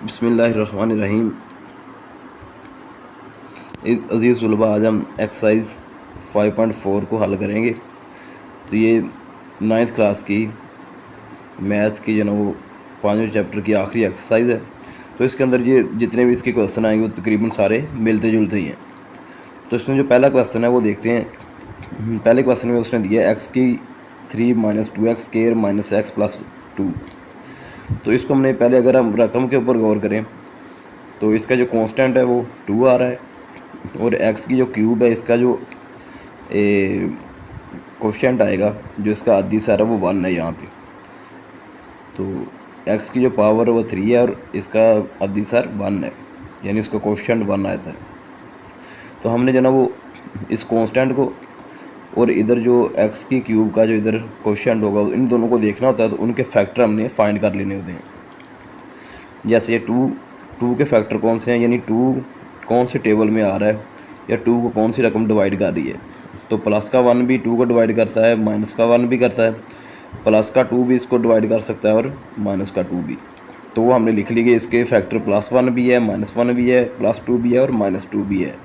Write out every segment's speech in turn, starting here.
बिस्मिल्लाहिर्रहमानिर्रहीम। अज़ीज़ तलबा, आज हम एक्सरसाइज 5.4 को हल करेंगे। तो ये 9th क्लास की मैथ्स की जो ना वो 5वें चैप्टर की आखिरी एक्सरसाइज है। तो इसके अंदर ये जितने भी इसके क्वेश्चन आएंगे वो तकरीबन सारे मिलते जुलते ही हैं। तो इसमें जो पहला क्वेश्चन है वो देखते हैं। पहले क्वेश्चन में उसने दिया एक्स की 3 - 2x स्क्वायर - x + 2। तो इसको हमने पहले, अगर हम रकम के ऊपर गौर करें तो इसका जो कांस्टेंट है वो 2 आ रहा है, और x की जो क्यूब है इसका जो कोफिशिएंट आएगा, जो इसका आधी सार है वो 1 है यहाँ पे। तो x की जो पावर है वो 3 है और इसका आधी सार 1 है, यानी इसका कोफिशिएंट 1 आता है। तो हमने जो ना वो इस कांस्टेंट को और इधर जो x की क्यूब का जो इधर कोफिशिएंट होगा इन दोनों को देखना होता है। तो उनके फैक्टर हमने फाइंड कर लेने होते हैं। जैसे ये 2 के फैक्टर कौन से हैं, यानी 2 कौन से टेबल में आ रहा है या 2 को कौन सी रकम डिवाइड कर रही है। तो प्लस का 1 भी 2 को डिवाइड करता है, माइनस का 1 भी करता है, प्लस का 2 भी इसको डिवाइड कर सकता है और माइनस का 2 भी। तो वो हमने लिख ली कि इसके फैक्टर +1 भी है, -1 भी है, +2 भी है और -2 भी है।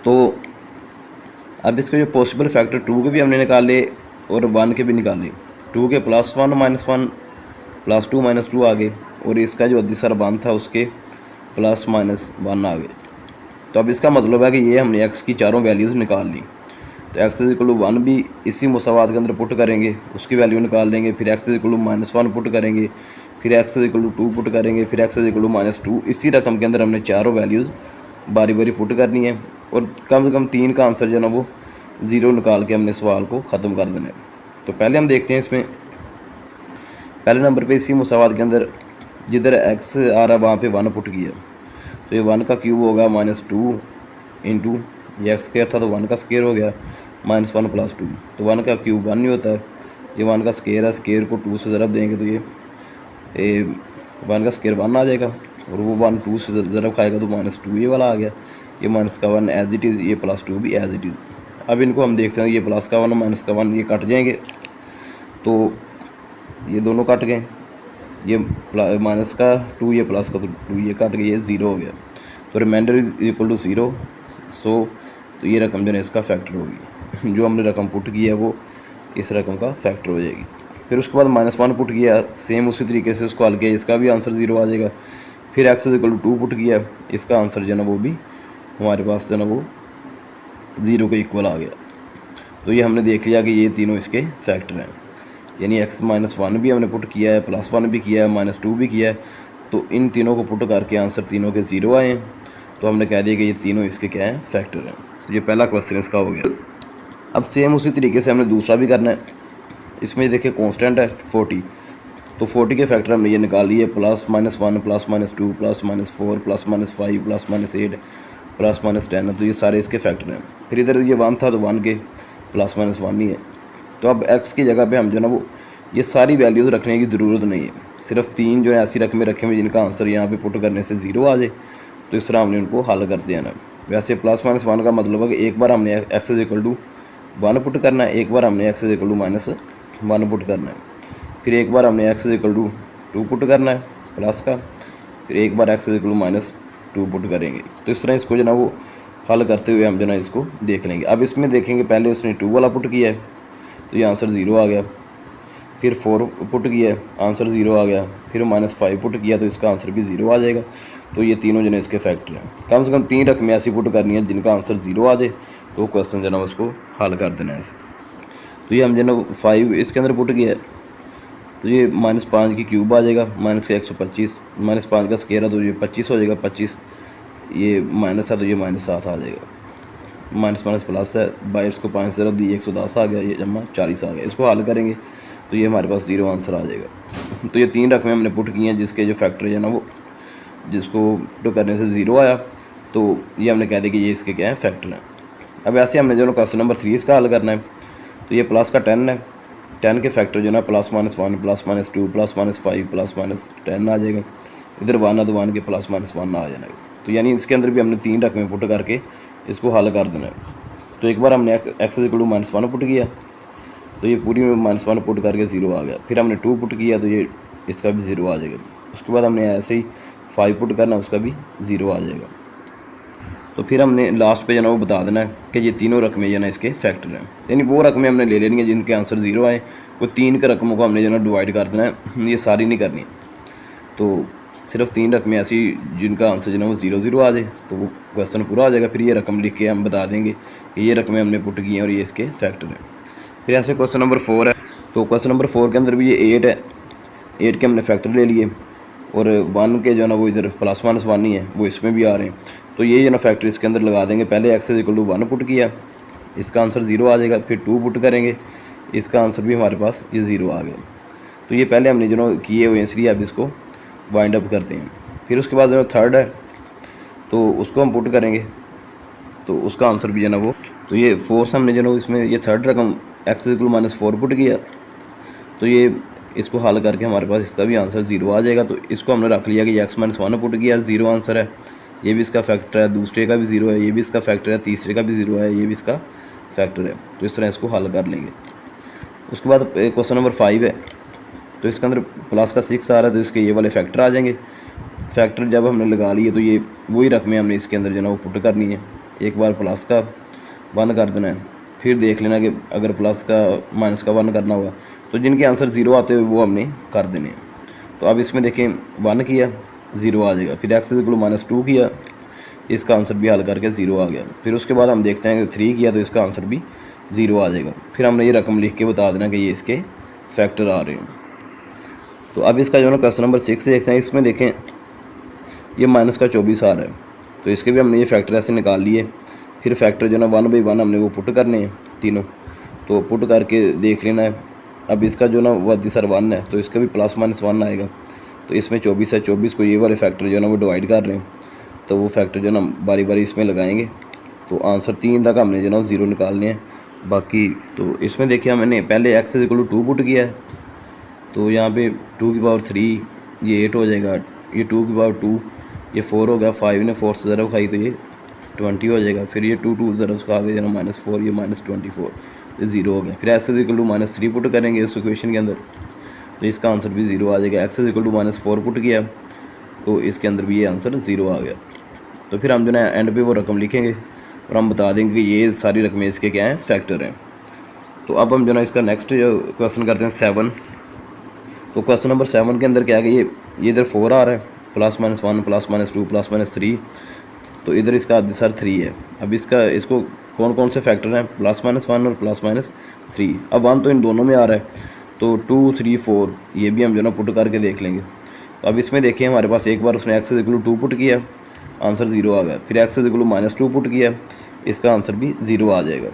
तो अब इसके जो पॉसिबल फैक्टर 2 के भी हमने निकाले और 1 के भी निकाले। 2 के +1 -1 +2 -2 आ गए, और इसका जो अदिसर 1 था उसके +-1 आ गए। तो अब इसका मतलब है कि ये हमने x की चारों वैल्यूज़ निकाल ली। तो x = 1 भी इसी मुसावात के अंदर पुट करेंगे, उसकी वैल्यू निकाल लेंगे। फिर x = -1 पुट करेंगे, फिर x = 2 पुट करेंगे, फिर x = -2। इसी रकम के अंदर हमने चारों वैल्यूज़ बारी बारी पुट करनी है, और कम से कम 3 का आंसर जो ना वो 0 निकाल के हमने सवाल को ख़त्म कर देना है। तो पहले हम देखते हैं इसमें पहले नंबर पे इसी मुसावात के अंदर जिधर x आ रहा है वहाँ पे 1 पुट किया। तो ये 1 का क्यूब होगा -2 इंटू ये x स्क्वायर था तो 1 का स्क्वायर हो गया -1 + 2। तो 1 का क्यूब 1 नहीं होता है, ये 1 का स्क्वायर है। स्क्वायर को 2 से ज़रब देंगे तो ये 1 का स्क्वायर 1 आ जाएगा, और वो 1 2 से ज़रब खाएगा तो -2 ये वाला आ गया। ये माइनस का 1 एज इट इज़, ये +2 भी एज इट इज़। अब इनको हम देखते हैं, ये प्लस का 1 माइनस का 1 ये कट जाएंगे, तो ये दोनों कट गए। ये माइनस का 2 ये प्लस का 2 ये कट गए, ये 0 हो गया। तो रिमाइंडर = 0। सो तो ये रकम जो है इसका फैक्टर होगी। जो हमने रकम पुट की है वो इस रकम का फैक्टर हो जाएगी। फिर उसके बाद -1 पुट किया, सेम उसी तरीके से उसको हल किया, इसका भी आंसर 0 आ जाएगा। फिर x = 2 पुट किया, इसका आंसर जो है ना वो भी हमारे पास जो है ना वो 0 के इक्वल आ गया। तो ये हमने देख लिया कि ये तीनों इसके फैक्टर हैं, यानी x - 1 भी हमने पुट किया है, +1 भी किया है, -2 भी किया है। तो इन तीनों को पुट करके आंसर तीनों के 0 आए हैं। तो हमने कह दिया कि ये तीनों इसके क्या हैं, फैक्टर हैं। तो ये पहला क्वेश्चन इसका हो गया। अब सेम उसी तरीके से हमने दूसरा भी करना है। इसमें देखिए कांस्टेंट है 40, तो 40 के फैक्टर हमने ये निकाल लिए, +-1 +-2 +-4 +-5 +-8 +-10। तो ये सारे इसके फैक्टर हैं। फिर इधर ये 1 था तो 1 के +-1 ही है। तो अब x की जगह पे हम जो ना वो ये सारी वैल्यूज़ रखने की ज़रूरत नहीं है, सिर्फ 3 जो है ऐसी रकमें रखे हुए जिनका आंसर यहाँ पे पुट करने से 0 आ जाए। तो इस तरह हमने उनको हल करते जाना। वैसे +-1 का मतलब है कि एक बार हमने x = 1 पुट करना है, एक बार हमने x = -1 पुट करना है, फिर एक बार हमने x = 2 पुट करना है प्लस का, फिर एक बार x = -2 पुट करेंगे। तो इस तरह इसको जो ना वो हल करते हुए हम जो ना इसको देख लेंगे। अब इसमें देखेंगे पहले उसने 2 वाला पुट किया है तो ये आंसर 0 आ गया। फिर 4 पुट किया है, आंसर 0 आ गया। फिर -5 पुट किया तो इसका आंसर भी 0 आ जाएगा। तो ये तीनों जो है इसके फैक्टर हैं। कम से कम 3 रकमें ऐसी पुट करनी है जिनका आंसर 0 आ जाए, तो क्वेश्चन जो है उसको हल कर देना है ऐसे। तो ये हम जो है 5 इसके अंदर पुट किया है, तो ये -5 की क्यूब आ जाएगा, माइनस का 125, -5 का स्क्वायर है तो ये 25 हो जाएगा। 25 ये माइनस है तो ये -7 आ जाएगा। माइनस प्लस है, 22 को 5 से रब दी 110 आ गया, ये जमा 40 आ गया। इसको हल करेंगे तो ये हमारे पास 0 आंसर आ जाएगा। तो ये 3 रकमें हमने पुट की हैं जिसके जो फैक्टर है ना वो जिसको पुट करने से 0 आया, तो ये हमने कह दिया कि ये इसके क्या है, फैक्टर हैं। अब ऐसे हमने जो क्वेश्चन नंबर 3 इसका हल करना है। तो ये प्लस का 10 है, 10 के फैक्टर जो ना +-1 +-2 +-5 +-10 आ जाएगा। इधर 1 है तो 1 के +-1 आ जाएगा। तो यानी इसके अंदर भी हमने 3 रकमें पुट करके इसको हल कर देना है। तो एक बार हमने x = -1 पुट किया तो ये पूरी में -1 पुट करके 0 आ गया। फिर हमने 2 पुट किया तो ये इसका भी 0 आ जाएगा। उसके बाद हमने ऐसे ही 5 पुट करना, उसका भी 0 आ जाएगा। तो फिर हमने लास्ट पे जो ना वो बता देना है कि ये तीनों रकमें जो ना इसके फैक्टर हैं, यानी वो रकमें हमने ले लेनी है जिनके आंसर 0 आए। कोई 3 के रकमों को हमने जो ना डिवाइड कर देना है, ये सारी नहीं करनी। तो सिर्फ 3 रकमें ऐसी जिनका आंसर जो ना वो 0 0 आ जाए तो वो क्वेश्चन पूरा आ जाएगा। फिर ये रकम लिख के हम बता देंगे कि ये रकमें हमने पुट की हैं और ये इसके फैक्टर हैं। फिर ऐसे क्वेश्चन नंबर 4 है। तो क्वेश्चन नंबर 4 के अंदर भी ये 8 है, 8 के हमने फैक्टर ले लिए और 1 के जो ना वो इधर प्लस माइनस 1 ही है, वो इसमें भी आ रहे हैं। तो ये जो ना फैक्टर इसके अंदर लगा देंगे। पहले x इक्वल टू 1 पुट किया, इसका आंसर 0 आ जाएगा। फिर 2 पुट करेंगे, इसका आंसर भी हमारे पास ये 0 आ गया। तो ये पहले हमने जो ना किए हुए हैं, इसलिए अब इसको वाइंड अप करते हैं। फिर उसके बाद जो थर्ड है तो उसको हम पुट करेंगे, तो उसका आंसर भी जो ना वो, तो ये फोर्थ हमने जो ना इसमें ये थर्ड रकम x इक्वल -4 पुट किया। तो ये इसको हल करके हमारे पास इसका भी आंसर 0 आ जाएगा। तो इसको हमने रख लिया कि x -1 पुट किया, 0 आंसर है। ये भी इसका फैक्टर है, दूसरे का भी 0 है, ये भी इसका फैक्टर है, तीसरे का भी 0 है, ये भी इसका फैक्टर है। तो इस तरह इसको हल कर लेंगे। उसके बाद क्वेश्चन नंबर 5 है। तो इसके अंदर प्लस का 6 आ रहा है, तो इसके ये वाले फैक्टर आ जाएंगे। फैक्टर जब हमने लगा लिए तो ये वही रकमें हमने इसके अंदर जो ना वो पुट करनी है। एक बार प्लस का 1 कर देना है, फिर देख लेना कि अगर प्लस का माइनस का 1 करना हुआ तो जिनके आंसर 0 आते हुए वो हमने कर देने हैं। तो अब इसमें देखें 1 किया 0 आ जाएगा। फिर x इक्वल -2 किया, इसका आंसर भी हल करके 0 आ गया। फिर उसके बाद हम देखते हैं कि 3 किया तो इसका आंसर भी 0 आ जाएगा। फिर हमने ये रकम लिख के बता देना कि ये इसके फैक्टर आ रहे हैं। तो अब इसका जो ना क्वेश्चन नंबर 6 देखते हैं। इसमें देखें ये माइनस का 24 आ रहा है, तो इसके भी हमने ये फैक्टर ऐसे निकाल लिए। फिर फैक्टर जो ना 1/1 हमने वो पुट करने हैं तीनों, तो पुट करके देख लेना है। अब इसका जो ना वो सर 1 है, तो इसका भी +-1 आएगा। तो इसमें 24 है, 24 को ये वाले फैक्टर जो ना वो डिवाइड कर रहे हैं, तो वो फैक्टर जो ना बारी बारी इसमें लगाएंगे। तो आंसर 3 तक हमने जो ना 0 निकालने हैं। बाकी तो इसमें देखिए हमने पहले x इक्वल टू 2 पुट किया है, तो यहाँ पे 2 की पावर 3 ये 8 हो जाएगा, ये 2 की पावर 2 ये 4 हो गया, 5 ने 4 से ज़रब खाई तो ये 20 हो जाएगा। फिर ये 2 ज़रब उसका आगे जो ना -4 ये -24 ये 0 हो गया। फिर x इक्वल टू -3 पुट करेंगे इस इक्वेशन के अंदर, तो इसका आंसर भी 0 आ जाएगा। x इक्वल टू -4 पुट किया तो इसके अंदर भी ये आंसर 0 आ गया। तो फिर हम जो ना एंड पे वो रकम लिखेंगे और हम बता देंगे कि ये सारी रकमें इसके क्या हैं, फैक्टर हैं। तो अब हम जो ना इसका नेक्स्ट क्वेश्चन करते हैं 7। तो क्वेश्चन नंबर 7 के अंदर क्या है कि ये इधर 4 आ रहा है, +-1 +-2 +-3, तो इधर इसका आंसर 3 है। अब इसको कौन कौन से फैक्टर हैं, +-1 और +-3। अब 1 तो इन दोनों में आ रहा है, तो 2 3 4 ये भी हम जो ना पुट करके देख लेंगे। तो अब इसमें देखिए हमारे पास एक बार उसने x इक्वल टू 2 पुट किया, आंसर 0 आ गया। फिर x इक्वल टू -2 पुट किया, इसका आंसर भी 0 आ जाएगा।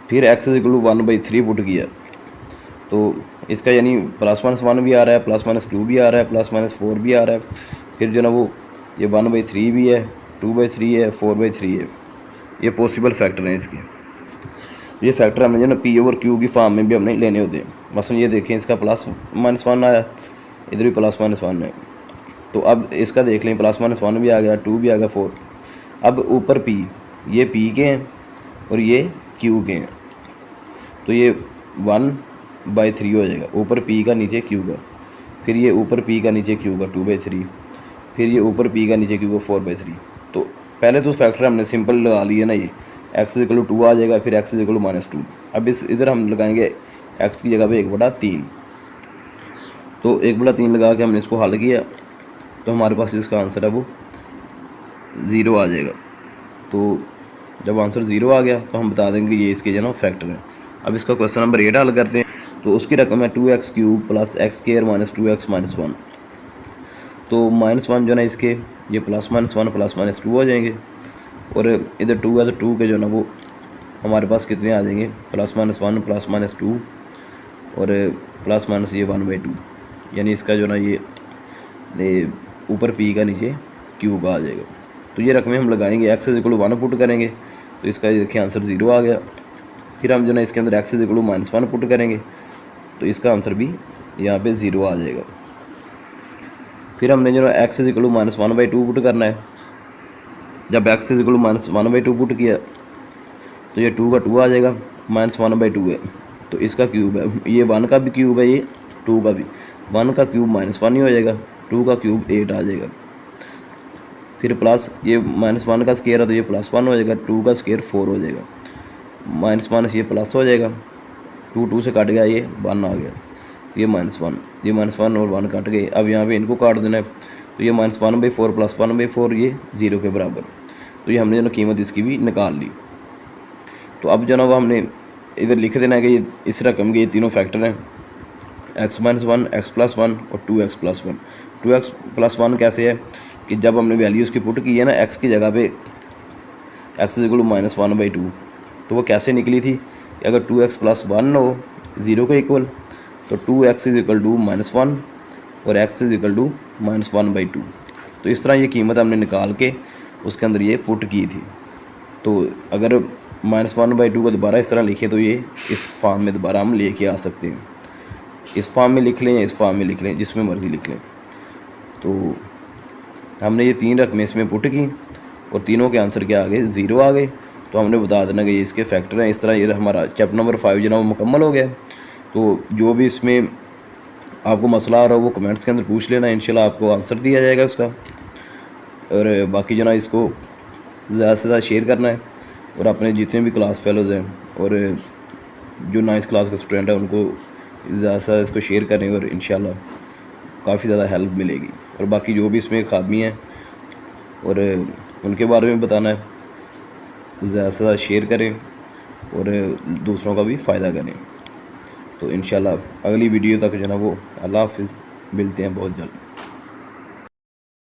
फिर x इक्वल टू 1/3 पुट किया, तो इसका यानी +-1 भी आ रहा है, +-2 भी आ रहा है, +-4 भी आ रहा है। फिर जो ना वो ये 1/3 भी है, 2/3 है, 4/3 है। ये पॉसिबल फैक्टर हैं इसके। ये फैक्टर हमने जो ना p/q की फॉर्म में भी हमने लेने होते हैं। मसलन ये देखें इसका +-1 आया, इधर भी +-1 है। तो अब इसका देख लें, +-1 भी आ गया, 2 भी आ गया, 4। अब ऊपर p, ये p के हैं और ये q के हैं, तो ये 1/3 हो जाएगा। ऊपर p का नीचे q का, फिर ये ऊपर p का नीचे q का 2/3, फिर ये ऊपर p का नीचे q का 4/3। तो पहले तो फैक्टर हमने सिंपल लगा लिए ना, ये x इक्वल टू 2 आ जाएगा, फिर x इक्वल टू -2। अब इधर हम लगाएंगे x की जगह पे 1/3। तो 1/3 लगा के हमने इसको हल किया, तो हमारे पास इसका आंसर है वो 0 आ जाएगा। तो जब आंसर 0 आ गया तो हम बता देंगे ये इसके जो ना फैक्टर है। अब इसका क्वेश्चन नंबर 8 हल करते हैं। तो उसकी रकम है 2x³ + x² - 2x - 1। तो -1 जो ना इसके ये +-1 +-2 हो जाएंगे, और इधर 2 है तो 2 के जो ना वो हमारे पास कितने आ जाएंगे, +-1 +-2 और + ये 1/2, यानी इसका जो ना ये ऊपर p का नीचे q का आ जाएगा। तो ये रकमें हम लगाएंगे, x इक्वल टू 1 पुट करेंगे तो इसका देखिए आंसर 0 आ गया। फिर हम जो ना इसके अंदर x इक्वल टू -1 पुट करेंगे तो इसका आंसर भी यहाँ पे 0 आ जाएगा। फिर हमने जो ना x इक्वल टू -1/2 पुट करना है। जब x इक्वल टू -1/2 पुट किया तो ये 2 का 2 आ जाएगा, -1/2 है, तो इसका क्यूब है, ये 1 का भी क्यूब है, ये 2 का भी। 1 का क्यूब -1 ही हो जाएगा, 2 का क्यूब 8 आ जाएगा। फिर प्लस ये -1 का स्केयर है तो ये +1 हो जाएगा, 2 का स्केयर 4 हो जाएगा, माइनस ये प्लस हो जाएगा, 2 से कट गया, ये 1 आ गया, ये -1, ये -1 और 1 कट गए। अब यहाँ पे इनको काट देना है, तो ये -1/4 + 1/4 ये 0 के बराबर। तो ये हमने जो ना कीमत इसकी भी निकाल ली। तो अब जो ना वो हमने इधर लिख देना है कि ये इस रकम के ये तीनों फैक्टर हैं, x-1, x+1 और 2x + 1। 2x + 1 कैसे है कि जब हमने वैल्यू इसकी पुट की है ना x की जगह पे x = -1/2, तो वो कैसे निकली थी कि अगर 2x + 1 हो 0 के इक्वल, तो 2x = -1 और x = -1/2। तो इस तरह ये कीमत हमने निकाल के उसके अंदर ये पुट की थी। तो अगर -1/2 को दोबारा इस तरह लिखे तो ये इस फॉर्म में दोबारा हम लेके आ सकते हैं। इस फॉर्म में लिख लें या इस फॉर्म में लिख लें, जिसमें मर्ज़ी लिख लें। तो हमने ये 3 रकमें इसमें पुट की और तीनों के आंसर क्या आ गए, 0 आ गए। तो हमने बता देना कि ये इसके फैक्टर हैं। इस तरह ये हमारा चैप्टर नंबर 5 जो ना वो मुकम्मल हो गया। तो जो भी इसमें आपको मसला आ रहा हो वो कमेंट्स के अंदर पूछ लेना, इंशाल्लाह आपको आंसर दिया जाएगा उसका। और बाकी जो ना इसको ज़्यादा से ज़्यादा शेयर करना है और अपने जितने भी क्लास फेलोज़ हैं और जो 9th क्लास के स्टूडेंट हैं उनको ज़्यादा से ज़्यादा इसको शेयर करें और इंशाल्लाह काफ़ी ज़्यादा हेल्प मिलेगी। और बाकी जो भी इसमें खादमी हैं और उनके बारे में बताना है, ज़्यादा से ज़्यादा शेयर करें और दूसरों का भी फ़ायदा करें। तो इंशाल्लाह अगली वीडियो तक जो है ना वो अल्लाह हाफ़िज़, मिलते हैं बहुत जल्द।